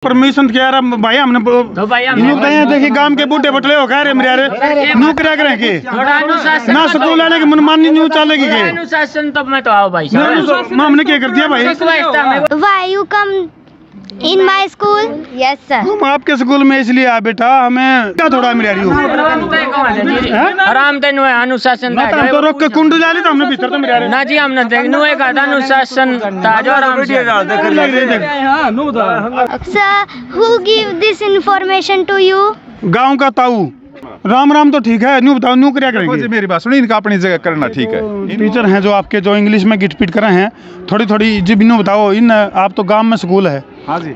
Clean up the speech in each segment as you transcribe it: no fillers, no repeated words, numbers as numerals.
Permission क्या रहा भाई हमने यूं कहे देखिए गांव के बूढ़े बटले हो गए रे मेरे न्यू क्या करें के ना स्कूल आने की मनमानी न्यू चलेगी के अनुशासन तब मैं तो आओ भाई हमने क्या कर दिया भाई Why you come in my school? Yes sir. हम आपके स्कूल में इसलिए आ बेटा हमें क्या थोड़ा मिल रही हो आराम तेनु अनुशासन हम तो रोक के कुंड डाली तो हमने भीतर तो मिल रहे ना जी हमने देखनु एक आधा अनुशासन ताजो आराम से Sir, who give this information to you? गांव का ताऊ राम राम तो ठीक है न्यू बताओ न्यू क्या करेंगे मेरी बात सुनिए, इनका अपनी जगह करना ठीक है। टीचर हैं जो आपके जो इंग्लिश में गिट पिट करे हैं थोड़ी थोड़ी जी न्यू बताओ इन आप तो गांव में स्कूल है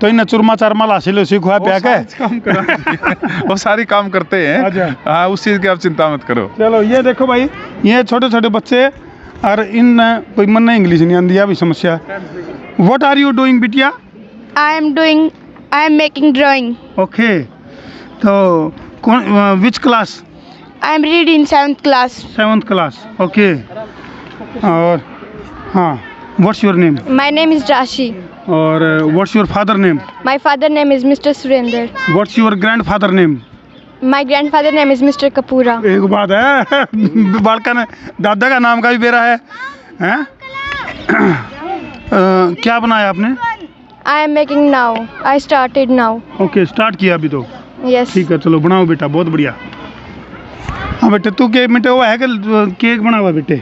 तो इन चुरमा चारमा हासिल सीखवा प्या के काम करा वो सारी काम करते हैं। हाँ उस चीज की आप चिंता मत करो। चलो ये देखो भाई ये छोटे छोटे बच्चे और इन कोई मन नहीं इंग्लिश नहीं आती अभी समस्या। व्हाट आर यू डूइंग बिटिया? I am making drawing. Okay तो कौन which class? I am reading 7th class. 7th class okay और हाँ what's your name? My name is Rashi. और what's your father name? My father name is Mr. Surender. What's your grandfather name? My grandfather name is Mr. Kapura. एक बात है बालका ने दादा का नाम का भी बेरा है हैं? क्या बनाया आपने? I am making now. I started now. Okay start किया अभी तो Yes. ठीक है चलो बनाओ बेटा बहुत बढ़िया। हाँ बेटे तू केक मिटे हुआ है कि केक बना हुआ बेटे?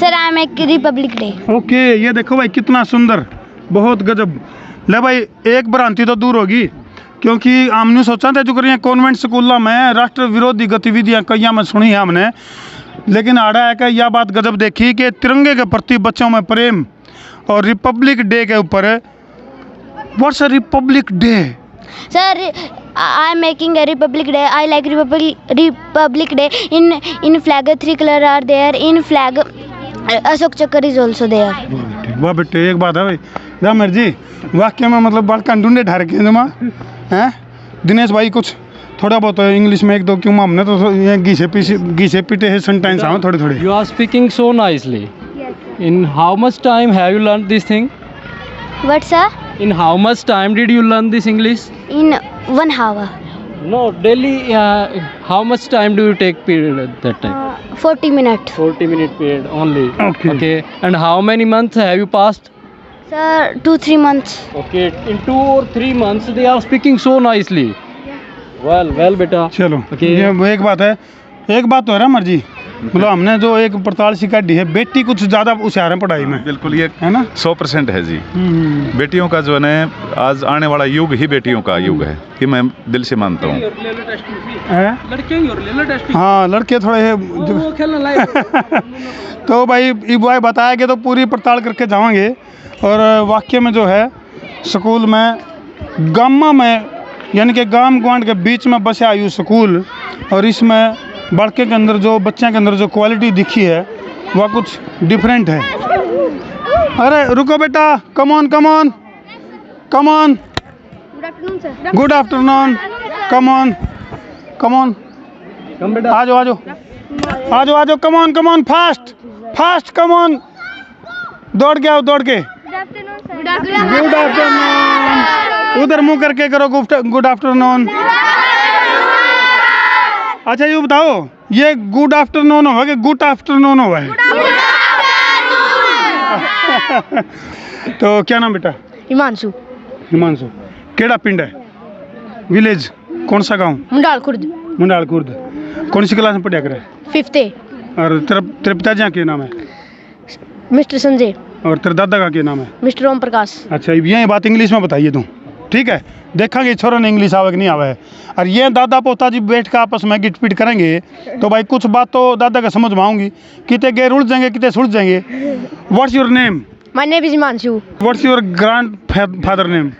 Sir, I am making Republic Day. Okay ये देखो भाई कितना सुंदर बहुत गजब। ले भाई एक भ्रांति तो दूर होगी क्योंकि हमने सोचा था जो करिए कॉन्वेंट स्कूलों में राष्ट्र विरोधी गतिविधियां कई में सुनी है हमने, लेकिन आड़ा है कि यह बात गजब देखी कि तिरंगे के प्रति बच्चों में प्रेम और रिपब्लिक डे के ऊपर what's a republic day? Sir, I am making a Republic Day. I like Republic Day. In flag 3 colors are there. In flag Ashok Chakra is also there. वाह बेटे एक बात है भाई रामर जी वाक्य में मतलब बालका ढूंढे ढार के जमा हैं। दिनेश भाई कुछ थोड़ा बहुत इंग्लिश में एक दो क्यों हमने तो ये घिसे पीटे है सेंटेंस आवे थोड़े थोड़े। You are speaking so nicely. In how much time have you learned this thing? What sir? In how much time did you learn this English? In 1 hour. No, daily. How much time do you take period at that time? 40 minutes. 40-minute period only. Okay. And how many months have you passed? Sir, 2-3 months. Okay. In 2 or 3 months, they are speaking so nicely. Well, beta. चलो Okay. ये वो एक बात तो है रामर जी मतलब हमने जो एक पड़ताल शिकायत दी है बेटी कुछ ज्यादा होशियार है पढ़ाई में बिल्कुल ये है ना 100% है जी। बेटियों का जो है आज आने वाला युग ही बेटियों का युग है कि मैं दिल से मानता हूँ। हाँ लड़के थोड़े तो भाई भाई बताया कि तो पूरी पड़ताल करके जाएंगे और वाक्य में जो है स्कूल में गामा में यानी कि गांव ग्वांड के बीच में बसे आयु स्कूल और इसमें बड़के के अंदर जो बच्चे के अंदर जो क्वालिटी दिखी है वह कुछ डिफरेंट है। अरे रुको बेटा come on good afternoon come on आ जाओ come on fast come on दौड़ के गुड आफ्टरनून उधर मुंह करके करो गुड आफ्टरनून। अच्छा ये बताओ ये गुड आफ्टरनून होगा कि गुड आफ्टरनून होगा है? तो क्या नाम बेटा? हिमांशु। केड़ा पिंड है विलेज कौन सा गांव? मुंडाल खुर्द। कौन सी क्लास में पढ़ा करे? 5th A. और तेरे पिताजी क्या नाम है? Mr. संजय। और तेरे दादा का क्या नाम है? Mr. ओम प्रकाश। अच्छा ये बात इंग्लिश में बताइए तुम ठीक है देखेंगे छोरा ने इंग्लिश आवे कि नहीं आवे और ये दादा पोता जी बैठ कर आपस में गिट पिट करेंगे तो भाई कुछ बात तो दादा का समझ में आऊंगी किते गैर उड़ जाएंगे किते सुलझ जाएंगे। What's your name? My name is Himanshu. What's your grandfather name?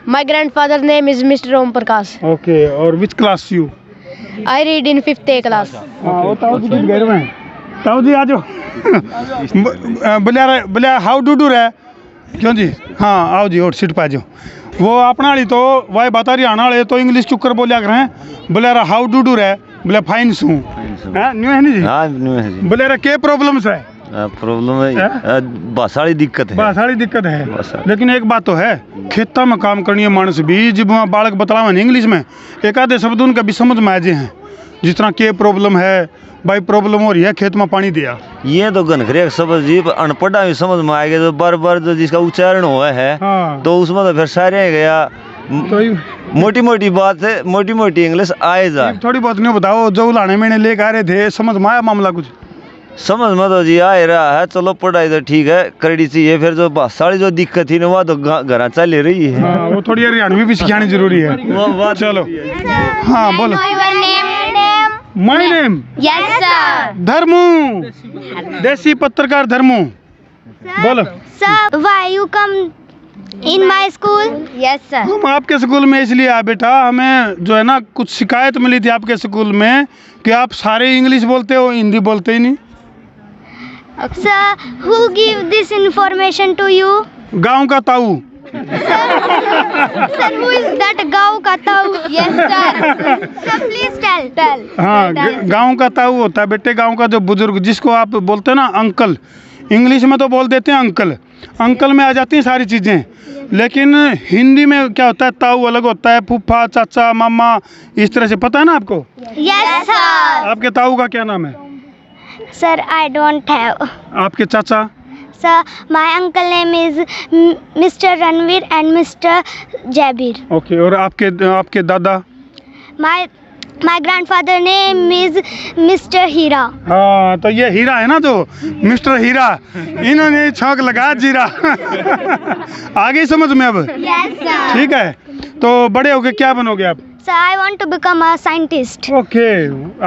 My grandfather name is Mr. Om Prakash. Okay और which class you? I read in 5th A class. हाँ वो ताऊ जी घर में ताऊ जी आ जाओ बोलिया हाउ डू रहे क्यों जी? हाँ आओ जी और सीट पे आ जाओ। वो अपना वाली तो वाई बता रही आना वाले तो इंग्लिश चुकर बोलिया करें बोले हाउ डू रहे बोले फाइन सू न्यू है नहीं जी? हाँ न्यू है जी। बोले क्या प्रॉब्लम्स है? प्रॉब्लम है भाषा वाली दिक्कत है। भाषा वाली दिक्कत है, भाषा। लेकिन एक बात तो है, खेता में काम करनी है मानस भी, जब वहाँ बालक बतलावे ना इंग्लिश में, एक आधे शब्द उनका भी समझ में आ जाए हैं, जिस तरह के प्रॉब्लम है भाई, प्रॉब्लम हो रही है खेत में पानी दिया, ये तो घनघरे शब्द जी अनपढ़ा भी समझ में आएगा, जो बार बार जो जिसका उच्चारण हुआ है हाँ। तो उसमें तो फिर सारे गया तो मोटी मोटी बात है, मोटी मोटी इंग्लिश आए जा। थोड़ी बहुत नहीं बताओ, जो लाने में लेके आ रहे थे, समझ में आया मामला कुछ? समझ में तो जी आ ही रहा है, चलो पढ़ाई तो ठीक है करनी चाहिए, फिर जो भाषा वाली जो दिक्कत थी ना वह तो घर चल रही है। हाँ, वो थोड़ी हरियाणवी भी सिखानी जरूरी है। चलो हाँ बोलो। My name Yes, sir. धर्मू, देसी पत्रकार धर्मू, बोलो। Sir, why you come in my school? Yes, sir. हम आपके स्कूल में इसलिए आए बेटा, हमें जो है ना कुछ शिकायत मिली थी आपके स्कूल में कि आप सारे इंग्लिश बोलते हो, हिंदी बोलते ही नहीं। Sir, who give this information to you? गांव का ताऊ। Sir, who is that गाँव का ताऊ? Yes, sir. Sir, please tell. हाँ, गांव का ताऊ होता है बेटे, गांव का जो बुजुर्ग, जिसको आप बोलते हैं ना अंकल, इंग्लिश में तो बोल देते हैं अंकल, अंकल में आ जाती हैं सारी चीज़ें, लेकिन हिंदी में क्या होता है, ताऊ अलग होता है, फूफा, चाचा, मामा, इस तरह से, पता है ना आपको? Yes, sir. आपके ताऊ का क्या नाम है? Sir, I don't have. आपके चाचा? Sir, my uncle name is Mr. Ranveer and Mr. Jabir. Okay, और आपके दादा? My grandfather name is Mr. Hira. हाँ, तो ये हीरा है ना, जो मिस्टर हीरा, इन्होंने छौंक लगा जीरा। आगे समझ में अब? Yes, sir. ठीक है, तो बड़े होके क्या बनोगे आप? Sir, I want to become a scientist. Okay,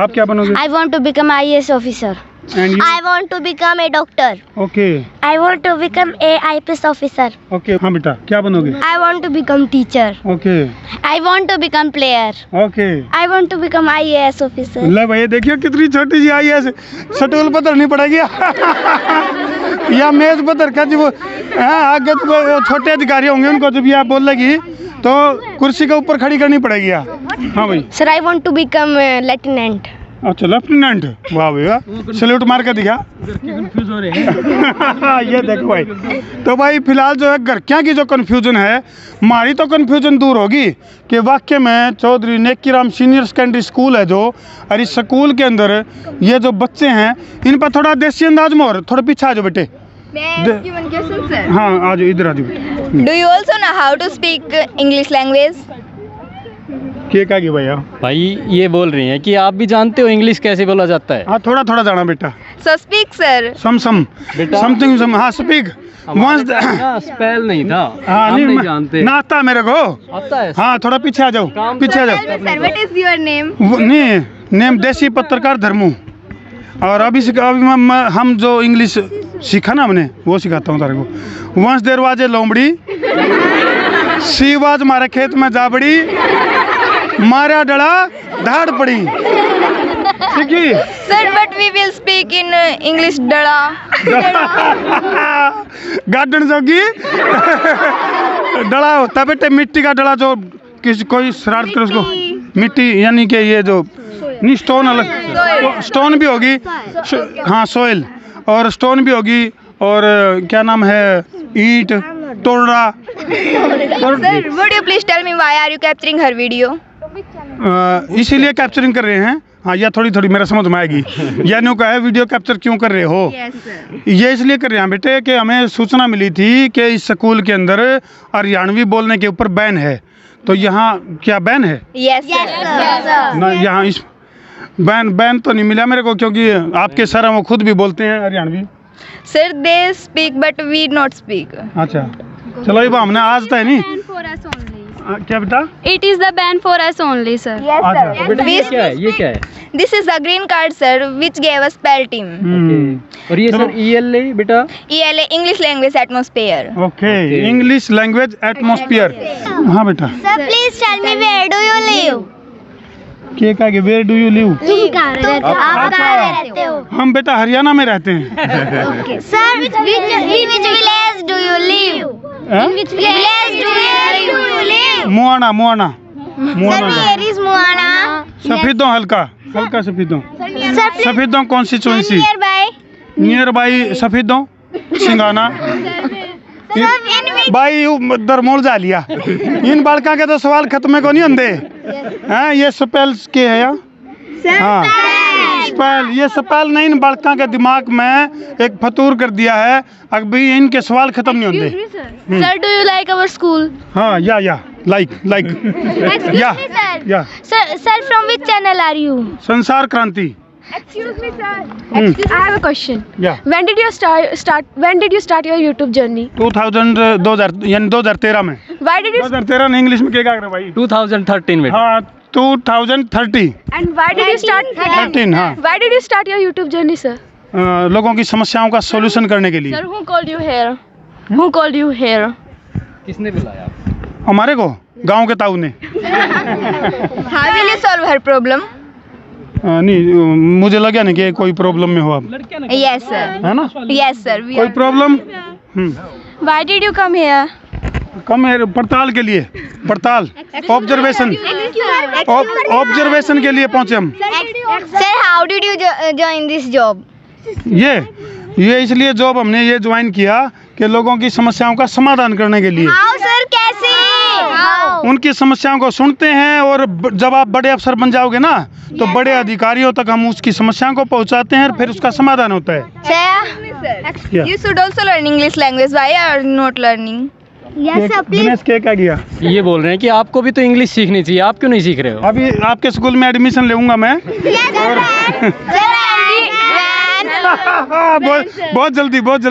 आप क्या बनोगे? I want to become IAS officer. And you? I want to become a doctor. Okay I want to become a IPS officer. Okay, हाँ बेटा, क्या बनोगे? I want to become teacher. Okay I want to become player. Okay. I want to become IAS officer. ले भाई, देखिए कितनी छोटी सी आई है, सटोल पत्थर नहीं पड़ेगी या मेज पत्थर का, जब हाँ आगे तो छोटे अधिकारी होंगे, उनको जब ये आप बोलेगी तो कुर्सी के ऊपर खड़ी करनी पड़ेगी। हाँ भाई। Sir, I want to become a lieutenant. अच्छा, लेफ्टिनेंट, वाह भैया, सैल्यूट मार के दिखा। कंफ्यूज हो रहे हैं। ये देखो भाई, तो भाई फिलहाल जो है घर क्या की जो कन्फ्यूजन है, हमारी तो कन्फ्यूजन दूर होगी कि वाकई में Chaudhary Nekiram senior secondary school है जो, और इस स्कूल के अंदर ये जो बच्चे हैं, इन पर थोड़ा देसी अंदाज में, और थोड़ा पीछे आ जाओ बेटे। हाँ आ जाओ, इधर आ जाओ बेटे। Do you also know how to speak English language? क्या कहेगी भैया? भाई ये बोल रही हैं कि आप भी जानते हो इंग्लिश कैसे बोला जाता है। हाँ, थोड़ा थोड़ा जाना बेटा। So speak, sir. सम बेटा, समथिंग सम, हाँ स्पीक वंस। स्पेल नहीं था, हाँ हम नहीं जानते। ना आता मेरे को। आता है। हाँ, थोड़ा पीछे आ जाओ, पीछे आ जाओ। Tell me, sir, what is your name? नहीं, नेम देसी पत्रकार धर्मू। और अभी हम जो इंग्लिश सीखा ना हमने, वो सिखाता हूँ तारे को। वंस देर वाज ए लोमड़ी, सी वाज मारे खेत में जाबड़ी, मारा डड़ा धाड़ पड़ी। ठीक है Sir, but we will speak in English dada. गार्डन जोगी डड़ा होता है बेटे, मिट्टी का डड़ा, जो किसी कोई शरारत करे उसको मिट्टी, यानी कि ये जो नहीं, स्टोन अलग, स्टोन भी होगी, हाँ सोइल, और स्टोन भी होगी, और क्या नाम है, ईंट, तोड़ा। Sir, would you please tell me why are you capturing her video? इसीलिए कैप्चरिंग कर रहे हैं। हाँ, यह थोड़ी थोड़ी मेरा समझ में आएगी। यह न्यू का है, वीडियो कैप्चर क्यों कर रहे हो? Yes, sir. ये इसलिए कर रहे हैं बेटे कि हमें सूचना मिली थी कि इस स्कूल के अंदर हरियाणवी बोलने के ऊपर बैन है, तो यहाँ क्या बैन है? Yes, sir. ना, यहाँ इस बैन तो नहीं मिला मेरे को, क्योंकि आपके सर हैं वो खुद भी बोलते हैं Haryanvi. Sir, they speak but we not speak. अच्छा, चलो ये हमने आज तो है नहीं। क्या बेटा? It is the ban for us only, sir. Yes, अच्छा, sir. बेटा ये This- क्या है, ये क्या है? This is the green card, sir, which gave us spell team. और ये सर ELA बेटा? ELA, English Language Atmosphere. Okay, English language atmosphere. हाँ बेटा। Sir, please tell me where do you live? क्या कहेगी, वेयर डू यू लिव? तुम कहाँ रहते हो? आप कहाँ रहते हो? हम बेटा हरियाणा में रहते हैं। Sir, in which village do you live? हाँ? Which village do you live? मुआना मुआना Sir, मुआना where is Muana? सफेदों, हल्का हल्का सफेदों, Sir, please सफेदों कॉन्स्टिट्यूएंसी। nearby. नियर बाई सफेदों सिंगाना भाई दरमोल जा लिया इन बालका के तो सवाल खत्म को नहीं होंगे हैं। ये स्पेल्स के है या हाँ स्पेल, ये स्पेल नहीं इन बालका के दिमाग में एक फतूर कर दिया है। अभी इनके सवाल खत्म नहीं होंगे। Sir, do you like our school? हाँ या लाइक या Sir, from which channel are you? संसार क्रांति। Excuse me, sir. I have a question. या When did you start your YouTube journey? 2013 में। Why did you 2013 में इंग्लिश में क्या कर रहे भाई? 2013 में हाँ 2030 and why did you start 13 हाँ Why did you start your YouTube journey, sir? लोगों की समस्याओं का सॉल्यूशन करने के लिए। Sir, who called you here? Who called you here? किसने बुलाया आपको? हमारे को गांव के ताऊ ने। How will you solve her problem? नहीं मुझे लगा नहीं कि कोई प्रॉब्लम में हो आप, Yes, sir. है ना? Yes, sir. We कोई are. Problem Why did you come here? कम है पड़ताल के लिए, पड़ताल ऑब्जर्वेशन के लिए पहुंचे हम। Sir, how did you join this job? ये इसलिए जॉब हमने ये ज्वाइन किया कि लोगों की समस्याओं का समाधान करने के लिए। How, sir? कैसे? How? उनकी समस्याओं को सुनते हैं और जब आप बड़े अफसर बन जाओगे ना तो बड़े अधिकारियों तक हम उसकी समस्याओं को पहुंचाते हैं और फिर उसका समाधान होता है। Sir, Yeah. you should also learn English language. Why are you not learning? Yes, sir, please. Dinesh क्या गया? ये बोल रहे हैं कि आपको भी तो इंग्लिश सीखनी चाहिए, आप क्यों नहीं सीख रहे हो? अभी आपके स्कूल में एडमिशन लेऊंगा मैं। बहुत जल्दी Which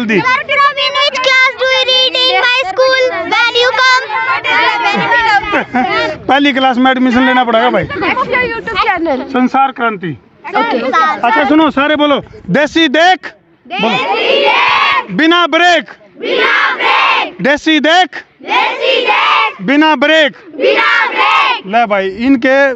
class do you read in my school? When you come? पहली क्लास में एडमिशन लेना पड़ेगा भाई। What's your YouTube channel? संसार क्रांति। अच्छा सुनो सारे बोलो, देसी देख बिना ब्रेक, देसी देख बिना ब्रेक। ले भाई इनके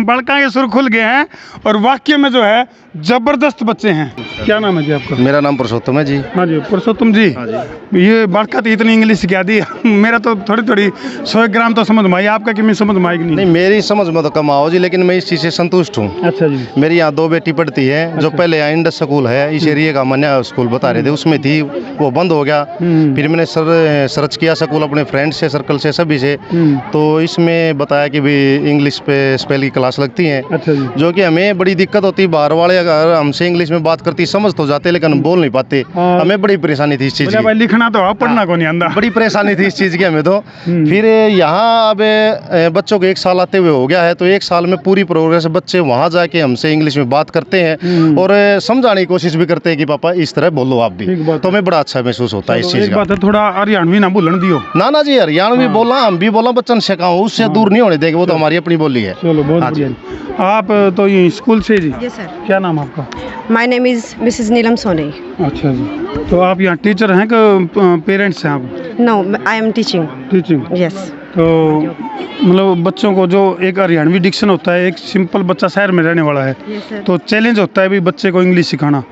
बड़का के सुर खुल गए हैं और वाक्य में जो है जबरदस्त बच्चे हैं। क्या नाम है जी आपका? मेरा नाम पुरुषोत्तम है जी। हाँ जी पुरुषोत्तम जी। ये बड़का तो इतनी इंग्लिश सिखा दी, मेरा तो थोड़ी 100 ग्राम तो समझ में आई, आपका कि मैं समझ में आएगी नहीं, नहीं? मेरी समझ में तो कम आओ जी, लेकिन मैं इस चीज़ से संतुष्ट हूँ। अच्छा जी। मेरी यहाँ 2 बेटी पढ़ती है, जो पहले यहाँ इंडस स्कूल है इस एरिया का मन्या स्कूल बता रहे थे, उसमें थी, वो बंद हो गया। फिर मैंने सर्च किया स्कूल अपने फ्रेंड से, सर्कल से, सभी से, तो इसमें बताया कि भी इंग्लिश पे स्पेल की क्लास लगती है। अच्छा जी। जो कि हमें बड़ी दिक्कत होती है, बाहर वाले अगर हमसे इंग्लिश में बात करती समझ तो जाते लेकिन हम बोल नहीं पाते। हाँ। हमें बड़ी परेशानी थी इस चीज़ बोले की। भाई लिखना तो पढ़ना को नहीं आंदा। बड़ी परेशानी थी इस चीज़ की हमें तो। फिर यहाँ अब बच्चों को 1 साल आते हुए हो गया है, तो 1 साल में पूरी प्रोग्रेस बच्चे वहाँ जाके हमसे इंग्लिश में बात करते हैं और समझाने की कोशिश भी करते हैं कि पापा इस तरह बोलो आप ठीक भी, बात तो हमें बड़ा अच्छा महसूस होता है इस चीज़ एक का। बात है, थोड़ा हरियाणवी ना भूलन दियो। ना जी हरियाणवी बोलना, हम भी बोला, बच्चन से कहा उससे दूर नहीं होने देंगे, वो तो हमारी अपनी बोली है। चलो बहुत हाँ जी। बढ़िया। आप तो ये स्कूल से जी? Yes, sir. क्या नाम आपका? My name is Mrs. Neelam Soni. अच्छा जी। तो आप यहाँ टीचर हैं कि पेरेंट्स हैं आप? No, I am teaching. Teaching. Yes. तो मतलब बच्चों को जो एक हरियाणवी डिक्शन होता है, एक सिंपल बच्चा शहर में रहने वाला है, Yes, sir. तो चैलेंज होता है भी बच्चे को इंग्लिश सिखाना।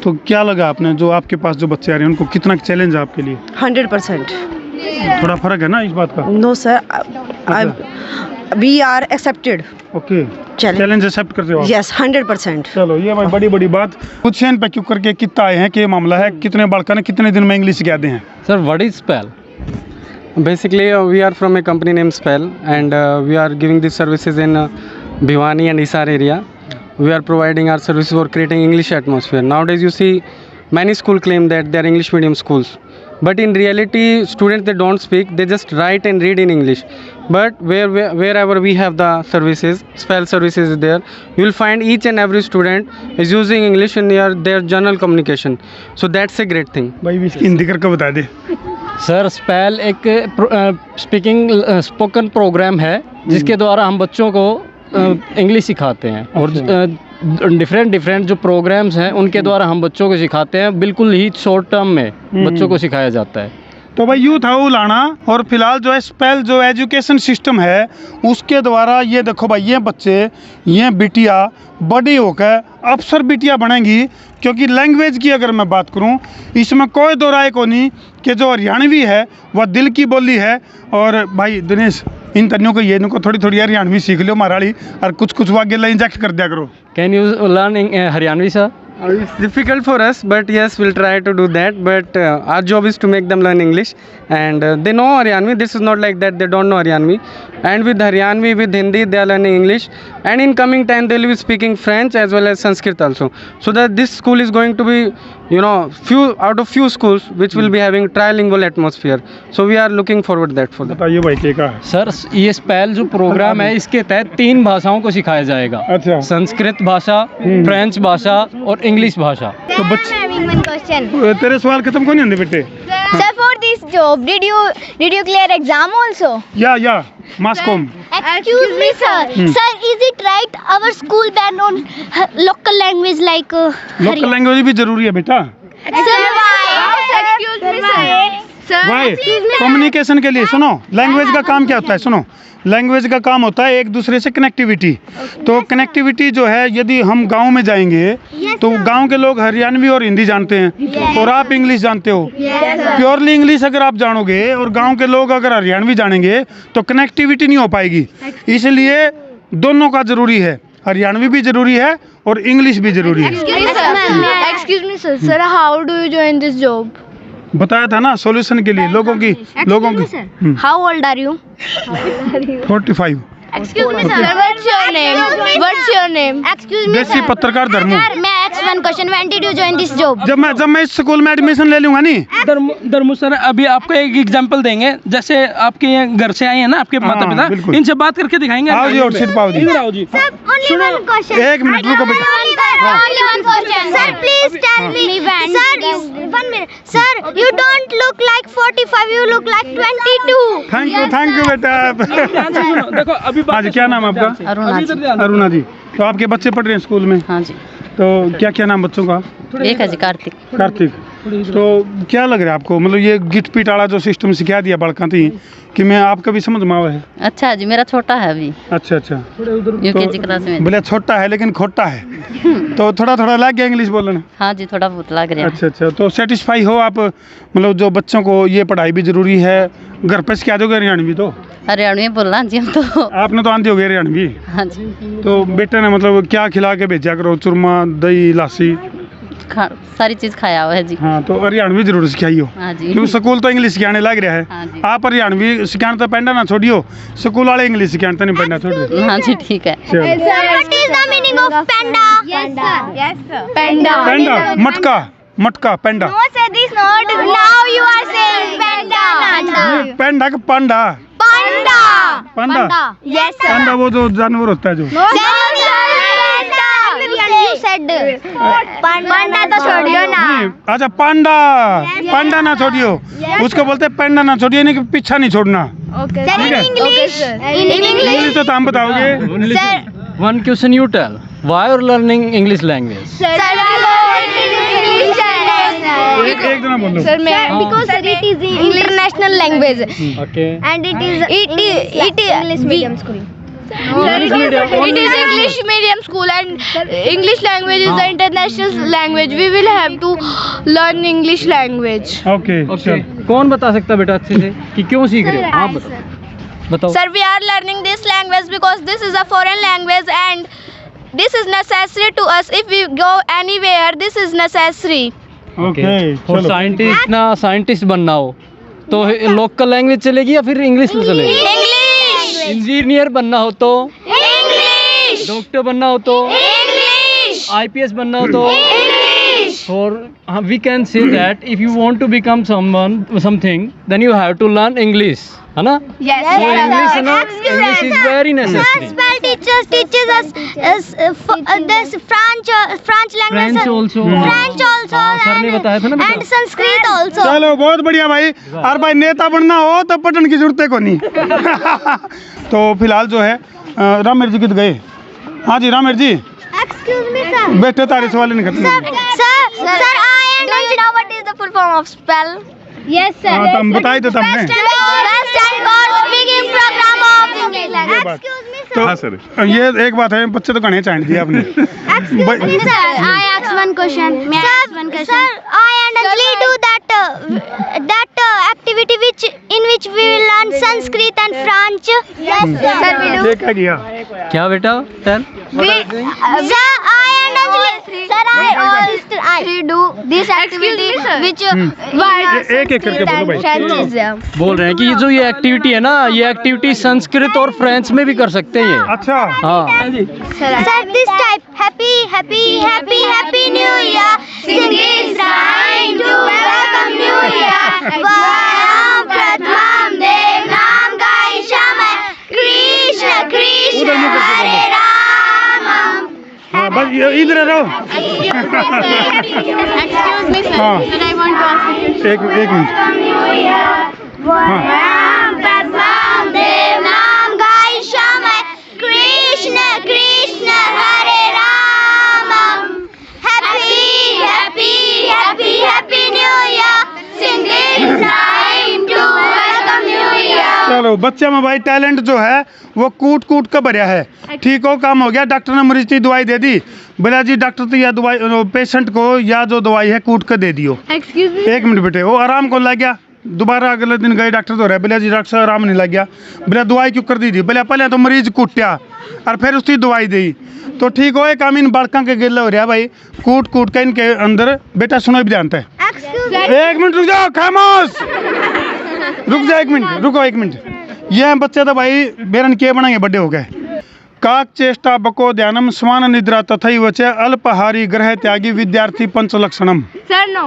तो क्या लगा आपने, जो आपके पास जो बच्चे आ रहे हैं उनको कितना चैलेंज है आपके लिए? 100%. थोड़ा फर्क है ना इस बात का? No, sir. We are accepted. Okay, challenge challenge accept करते हो आप? Yes, 100%. चलो ये भाई बड़ी बात। कुछ पे क्यों करके कितना आए हैं, क्या मामला है, कितने बालका ने कितने दिन में इंग्लिश सिखाते हैं? Sir, what is spell? Basically, we are from a company named Spell, and we are giving these services in Bhiwani and Hisar area. We are providing our services for creating English atmosphere. Nowadays, you see many schools claim that they are English medium schools, but in reality, students they don't speak; they just write and read in English. But wherever we have the services, Spell services is there, you will find each and every student is using English in their general communication. So that's a great thing. भाई इसकी हिंदी करके बता दे। Sir spell एक spoken programme है जिसके द्वारा हम बच्चों को इंग्लिश सिखाते हैं और डिफरेंट जो प्रोग्राम्स हैं उनके द्वारा हम बच्चों को सिखाते हैं, बिल्कुल ही शॉर्ट टर्म में बच्चों को सिखाया जाता है। तो भाई यूँ था वो लाना, और फिलहाल जो है स्पेल जो एजुकेशन सिस्टम है उसके द्वारा ये देखो भाई ये बच्चे, ये बिटिया बड़ी होकर अफसर बिटिया बनेंगी। क्योंकि लैंग्वेज की अगर मैं बात करूं, इसमें कोई दो राय को नहीं कि जो हरियाणवी है वह दिल की बोली है। और भाई दिनेश इन तनियों को ये इनको थोड़ी हरियाणवी सीख लो माराड़ी, और कुछ वाक्य इंजेक्ट कर दिया करो। Can you learn Haryanvi sir? It's difficult for us, but yes, we'll try to do that. But our job is to make them learn English, and they know Haryanvi. This is not like that they don't know Haryanvi. And with Haryanvi, with Hindi, they are learning English. And in coming time, they will be speaking French as well as Sanskrit also. So that this school is going to be, few out of few schools which will be having trilingual atmosphere. So we are looking forward that for that. बताइए भाई क्या कहा? Sir ये spell जो programme है इसके तहत 3 भाषाओं को सिखाया जाएगा। अच्छा। संस्कृत भाषा, फ्रेंच भाषा और इंग्लिश भाषा। तो बच्चे having one question. तेरे सवाल खत्म क्यों नहीं होंगे बेटे? Sir, for this job, did you clear exam also? या मास्कोम। Excuse me, sir. Sir, is it right our school ban on local language like local language भी जरूरी है बेटा। Excuse me, sir. भाई कम्युनिकेशन के लिए सुनो, लैंग्वेज का काम क्या होता है? सुनो, लैंग्वेज का काम होता है एक दूसरे से कनेक्टिविटी। तो कनेक्टिविटी जो है, यदि हम गांव में जाएंगे तो गांव के लोग हरियाणवी और हिंदी जानते हैं, और आप इंग्लिश जानते हो। प्योरली इंग्लिश अगर आप जानोगे और गांव के लोग अगर हरियाणवी जानेंगे तो कनेक्टिविटी नहीं हो पाएगी। इसलिए दोनों का जरूरी है, हरियाणवी भी जरूरी है और इंग्लिश भी जरूरी है। Excuse me, sir. Sir, how do you join this job? बताया था ना, सॉल्यूशन के लिए लोगों की How old are you? 45। Excuse me, sir. What's your name? What's your name? Excuse me, देसी sir. पत्रकार धर्मू। Sir, मैं ask one question. When did you join this job? जब मैं इस स्कूल में एडमिशन ले लूंगा नी। धर्मू सर अभी आपको एक एग्जांपल देंगे। जैसे आपके यहाँ घर से आए हैं ना आपके माता बिल्कुल। पिता, इनसे बात करके दिखाएंगे। आओ जी और सीट पाओ जी। इधर आओ जी। Sir, only one question. एक मिनट रुको बेटा। Only one question. Sir, please tell me. Sir, 1 minute. Sir, you don't look like 45. You look like 22. Thank you बेटा। ध्यान से सुनो, देखो अभी हाँ जी, क्या नाम है आपका? अरुणा जी। तो आपके बच्चे पढ़ रहे हैं स्कूल में? हाँ जी। तो क्या नाम बच्चों का? एक है जी कार्तिक। कार्तिक। तो क्या लग रहा है आपको, मतलब ये गिट पिट वाला जो सिस्टम सिखा दिया बड़का थी कि मैं आपका भी समझ में आवा है? अच्छा है जी, मेरा छोटा है अभी, अच्छा यूकेजी क्लास में। बोले छोटा है लेकिन खोटा है। तो थोड़ा लग गया इंग्लिश बोलना? हाँ जी, थोड़ा बहुत लग रहा है। अच्छा। तो सेटिस्फाई हो आप, मतलब जो बच्चों को ये पढ़ाई भी जरूरी है, घर पे सिखा दोगे हरियाणवी? तो हरियाणवी बोलना जी हम तो। आपने तो आंधी हो गई हरियाणवी। हाँ जी। तो बेटे ने मतलब क्या खिला के भेजा करो? चूरमा, दही, लासी, सारी चीज खाया हुआ है जी। हाँ, तो हरियाणवी जरूर सिखाइयो। हाँ जी। क्योंकि स्कूल तो इंग्लिश सिखाने लग रहा है। हाँ जी। आप हरियाणवी सिखाने तो पेंडा ना छोड़ियो, स्कूल वाले इंग्लिश सिखाने तो नहीं पेंडा छोड़ियो। हाँ जी, ठीक है। चलो। What is the meaning of panda? Yes, sir. पेंडा, मटका पेंडा। No, sir, this not. Now you are saying panda. पेंडा का पांडा? पांडा। Yes, sir. पांडा वो जो जानवर होता है जो। You said panda तो छोड़ियो ना। नहीं, अच्छा पांडा ना छोड़ियो, उसको बोलते हैं पेंडा ना छोड़ियो, नहीं कि पीछा नहीं छोड़ना। Sir, in English. In English. English तो हम बताओगे। Sir. One question you tell. Why are you learning English language? Sir, एक जना बोलो। Sir, because it is international language Okay. and it is English medium school. It is English medium school and English language is the international language. We will have to learn English language. Okay. कौन बता सकता बेटा अच्छे से कि क्यों सीख रहे हो? आप बताओ। Sir, we are learning this language because this is a foreign language and this is necessary to us. If we go anywhere, this is necessary. Okay. और साइंटिस्ट बनना हो तो लोकल लैंग्वेज चलेगी या फिर इंग्लिश चलेगी? English. इंजीनियर बनना हो तो? English. डॉक्टर बनना हो तो? English. IPS बनना हो तो? English. और we can say that if you want to become something, then you have to learn English, है ना? Yes. So English है ना? English is very necessary. Spell teaches us this French language. French also. French also. हाँ, sir ने बताया था ना बेटा। And Sanskrit also. चलो बहुत बढ़िया भाई। और भाई नेता बनना हो तो पढ़ने की जरूरत है को नहीं। तो फिलहाल जो है रामेर जी किधर गए? हाँ जी रामेर जी। Excuse me, sir. बेटे तारे सवाल नहीं करते। Sir, don't you know what is the full form of spell? Yes, sir. हाँ, तो हम बताए तो तुमने। Best and for speaking program of English language. Excuse me, sir. तो हाँ सर। ये एक बात है, बच्चे तो कहीं चाट दिए आपने। Excuse me, sir. I ask one question. May I ask one question? Sir, I and Anjali do that activity in which we will learn Sanskrit and French. Yes, sir. We do. ये क्या किया? क्या बेटा? Tell. Sir, I and Anjali. Sir, I do this activity which एक एक करके बोलो भाई। बोल रहे हैं कि जो ये एक्टिविटी है ना, ये एक्टिविटी संस्कृत और फ्रेंच में भी कर सकते हैं ये। अच्छा हाँ Sir, this type happy new year. Singing trying to welcome new year. Vayam Pratham Dev Nam Gaishamay Krishna Krishna Hare Ram. हाँ बस इधर रहो। Excuse me, sir. हाँ। Sir, I want to ask you. एक minute. Vayam Pratham Dev Nam Gaishamay Krishna Krishna Hare Ram. Happy New Year. Singing trying to welcome new year. चलो बच्चे में भाई टैलेंट जो है वो कूट कूट का भरिया है। ठीक हो, काम हो गया। डॉक्टर ने मरीज की दवाई दे दी, बोला जी डॉक्टर तो यह दवाई पेशेंट को या जो दवाई है कूट कर दे दियो। Excuse me. एक मिनट बेटे, वो आराम को लग गया। दोबारा अगले दिन गए डॉक्टर तो रहे, बोला जी डॉक्टर साहब आराम नहीं लग गया। बोला दवाई क्यों कर दी थी? बोला पहले तो मरीज कूटा और फिर उसकी दवाई दी तो ठीक हो। एक काम इन बालका के गिले हो रहा भाई, कूट कूट के इनके अंदर। बेटा सुनो भी जानते हैं। एक मिनट रुक जाओ, खामोश रुक जाओ, एक मिनट रुको, एक मिनट। ये बच्चे तो भाई बेरन के बनाएंगे बड़े हो गए। काक चेष्टा बको ध्यानम स्वान निद्रा तथई वचे अल्पहारी ग्रह त्यागी विद्यार्थी पंचलक्षणम। Sir, no.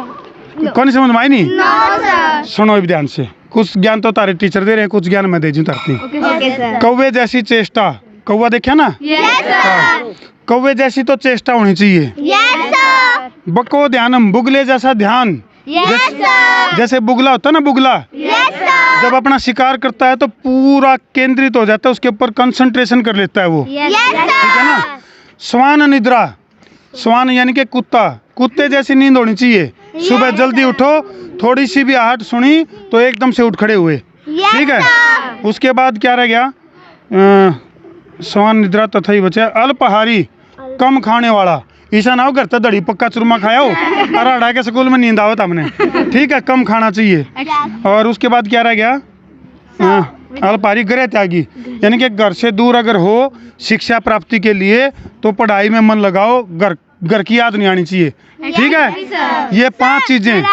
कौन समझ में आई नहीं? No, sir. सुनो भी ध्यान से, कुछ ज्ञान तो तारे टीचर दे रहे हैं, कुछ ज्ञान मैं दे दूं तरती। Okay, sir. कौवे जैसी चेष्टा, कौवा देखा ना? Yes, sir. कौवे जैसी तो चेष्टा होनी चाहिए। Yes, sir. बको ध्यानम, बुगले जैसा ध्यान। Yes, sir. जैसे बुगला होता है ना, बुगला Yes, sir. जब अपना शिकार करता है तो पूरा केंद्रित हो जाता है, उसके ऊपर कंसंट्रेशन कर लेता है वो। Yes, ठीक है ना? sir. स्वान निद्रा, स्वान यानी कि कुत्ता, कुत्ते जैसी नींद होनी चाहिए। सुबह जल्दी उठो, थोड़ी सी भी आहट सुनी तो एकदम से उठ खड़े हुए। Yes, ठीक है, sir. उसके बाद क्या रह गया? स्वान निद्रा तथा बचे अल्पहारी, कम खाने वाला। ऐसा ना हो घर तो दड़ी पक्का चूरमा खाया हो और अड़ा के स्कूल में नींद आवत हमने। ठीक है, कम खाना चाहिए। और उसके बाद क्या रह गया? अल्पहारी ग्रह त्यागी, यानी कि घर से दूर अगर हो शिक्षा प्राप्ति के लिए तो पढ़ाई में मन लगाओ, घर की याद नहीं आनी चाहिए। ठीक है, ये 5 चीजें।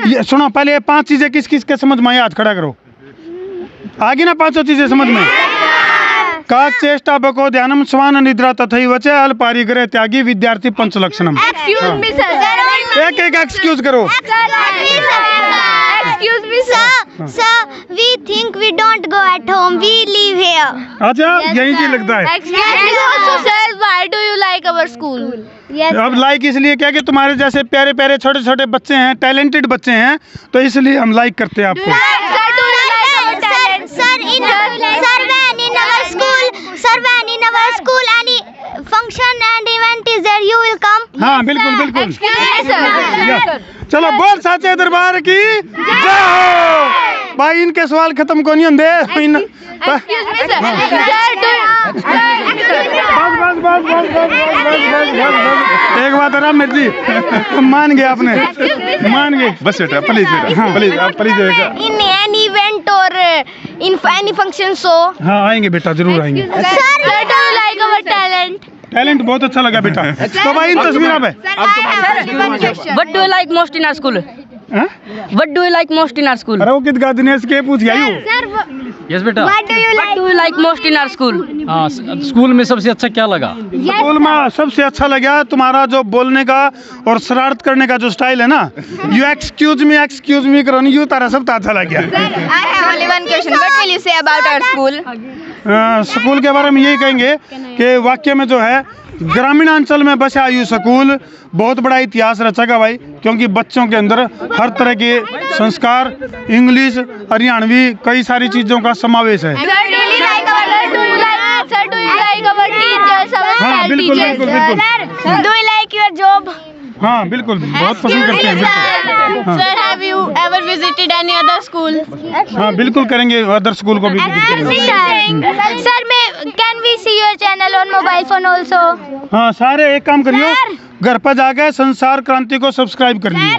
ये सुनो, पहले ये 5 चीजें किस किस के समझ में आई? हाथ खड़ा करो। आगे ना 5 चीजें समझ में? काक चेष्टा बको ध्यानम स्वान निद्रा तथई वचे अल्पहारी ग्रह त्यागी विद्यार्थी पंचलक्षणम। Excuse me, sir. एक एक एक्सक्यूज करो। Excuse me, sir. Sir, we think we don't go at home. We live here. अच्छा, यही चीज लगता है। Excuse me, also, sir. Why do you like our school? Yes. अब लाइक इसलिए क्या कि तुम्हारे जैसे प्यारे प्यारे छोटे छोटे बच्चे हैं, टैलेंटेड बच्चे हैं, तो इसलिए हम लाइक करते हैं आपको। Sir, do you like our talent? Sir, when in our school any function and event is there, you will come. हाँ बिल्कुल बिल्कुल। Excuse me, sir. या, चलो बोल साचे दरबार की जय हो। भाई इनके सवाल खत्म को नहीं होंगे। Excuse me, sir. Sir, do you? बस एक बात है राम जी, मान गए आपने, मान गए। बस बेटा प्लीज, बेटा प्लीज, आप please. In any event or in any function, so. हाँ आएंगे बेटा, जरूर आएंगे। Sir, do you like our talent? Talent बहुत अच्छा लगा बेटा। तो भाई इन तस्वीरों पे What do you like most in our school? हाँ? What do you like most in our school? अरे वो कित गा दिनेश के पूछ गया यस बेटा। What do you like most in our school? हाँ, स्कूल में सबसे अच्छा क्या लगा? स्कूल में सबसे अच्छा लगा तुम्हारा जो बोलने का और शरारत करने का जो स्टाइल है ना। यू एक्सक्यूज मी करो नहीं, यू तारा सब अच्छा लग गया। I have only one question. What will you say about our school? School के बारे में यही कहेंगे कि वाक्य में जो है ग्रामीण अंचल में बसा यू स्कूल बहुत बड़ा इतिहास रचेगा भाई, क्योंकि बच्चों के अंदर हर तरह के संस्कार, इंग्लिश, हरियाणवी, कई सारी चीज़ों का समावेश है। Sir, do you like our teachers, our हाँ बिल्कुल teachers? बिल्कुल बिल्कुल। Do you like your job? हाँ बिल्कुल, बहुत पसंद करते हैं बिल्कुल। हाँ। Sir, have you ever visited any other school? हाँ बिल्कुल करेंगे, अदर स्कूल को भी विजिट करेंगे। Sir, can we see your channel on mobile phone also? हाँ सारे एक काम करिए, घर पर जाके संसार क्रांति को सब्सक्राइब कर लीजिए।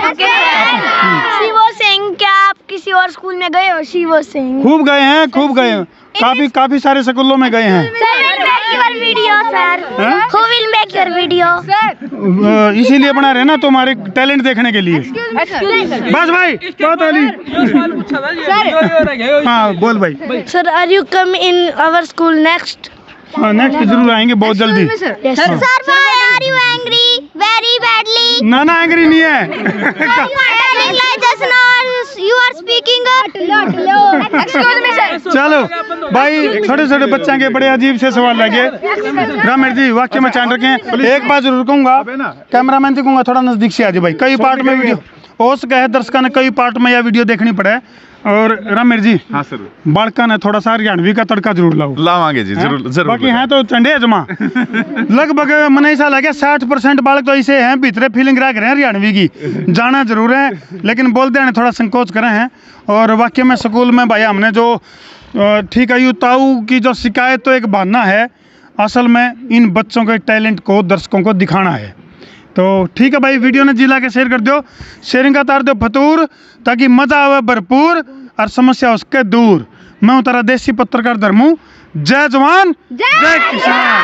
She was saying क्या आप किसी और स्कूल में गए हो? She was saying. खूब गए हैं, काफी सारे स्कूलों में गए हैं। Sir, video, sir? Huh? Who will make your video? इसीलिए बना रहे हैं ना तुम्हारे टैलेंट देखने के लिए। बस भाई बहुत अली। हाँ बोल भाई। Sir, are you come in our school next? हाँ नेक्स्ट जरूर आएंगे बहुत जल्दी। Yes, sir. Sir, why are you angry? Very badly. ना ना एंग्री नहीं है। You are telling like just now. You are speaking a lot. Excuse me, sir. चलो भाई छोटे छोटे बच्चे के बड़े अजीब से सवाल लगे। रामेश जी वाक्य में चांद रखें। एक बात जरूर कहूँगा, कैमरामैन से कहूँगा थोड़ा नजदीक से आ जाए भाई। कई पार्ट में वीडियो हो सके है दर्शकों ने कई पार्ट में यह वीडियो देखनी पड़े। और रामेश जी हाँ सर बाड़का ने थोड़ा सा हरियाणवी का तड़का जरूर लाओ। लावांगे जी जरूर जरूर बाकी हैं तो चंडे जमा लगभग मने ऐसा लगे 60% बालक तो ऐसे हैं भीतरे फीलिंग रख रहे हैं हरियाणवी की जाना जरूर है लेकिन बोलते हैं थोड़ा संकोच करे हैं। और वाकई में स्कूल में भाई हमने जो ठीक है ताऊ की जो शिकायत तो एक बहाना है, असल में इन बच्चों के टैलेंट को दर्शकों को दिखाना है। तो ठीक है भाई वीडियो ने जिला के शेयर कर दो, शेयरिंग का तार दो फतूर ताकि मजा आवे भरपूर और समस्या उसके दूर। मैं हूँ तारा देसी पत्रकार धर्मू। जय जवान जय किसान।